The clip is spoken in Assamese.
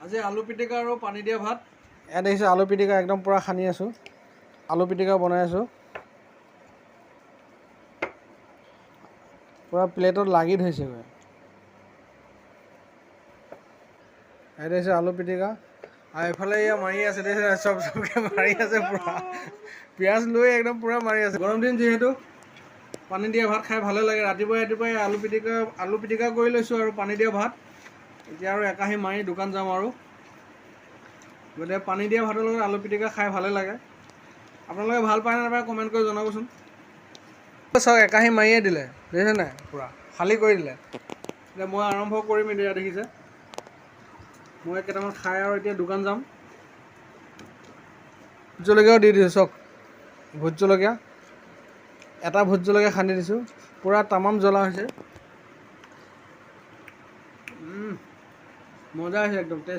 আজি আলু পিটিকা আৰু পানী দিয়া ভাত। ইয়াত দেখিছে আলু পিটিকা একদম পূৰা সানি আছোঁ, আলু পিটিকা বনাই আছোঁ, পূৰা প্লেটত লাগি ধৰিছেগৈ। ইয়াত দেখিছে আলু পিটিকা, আৰু এইফালে এয়া মাৰি আছে, দেখিছে চবকৈ মাৰি আছে পূৰা, পিঁয়াজ লৈ একদম পূৰা মাৰি আছে। গৰম দিন যিহেতু পানী দিয়া ভাত খাই ভালে লাগে। ৰাতিপুৱাই আলু পিটিকা কৰি লৈছোঁ আৰু পানী দিয়া ভাত। এতিয়া আৰু একাহী মাৰি দোকান যাম আৰু। গতিকে পানী দিয়া ভাতৰ লগত আলু পিটিকা খাই ভালে লাগে। আপোনালোকে ভাল পায় নে নাপায় কমেণ্ট কৰি জনাবচোন। চাওক একাহী মাৰিয়ে দিলে, দেখিছে নাই, পূৰা খালী কৰি দিলে। এতিয়া মই আৰম্ভ কৰিম এতিয়া, দেখিছে মই কেইটামান খাই আৰু এতিয়া দোকান যাম। ভোট জলকীয়াও দি দিছোঁ চাওক, ভোট জলকীয়া এটা ভোট জলকীয়া সানি দিছোঁ, পূৰা তামাম জ্বলা হৈছে। মজা হৈছে একদম টেষ্ট।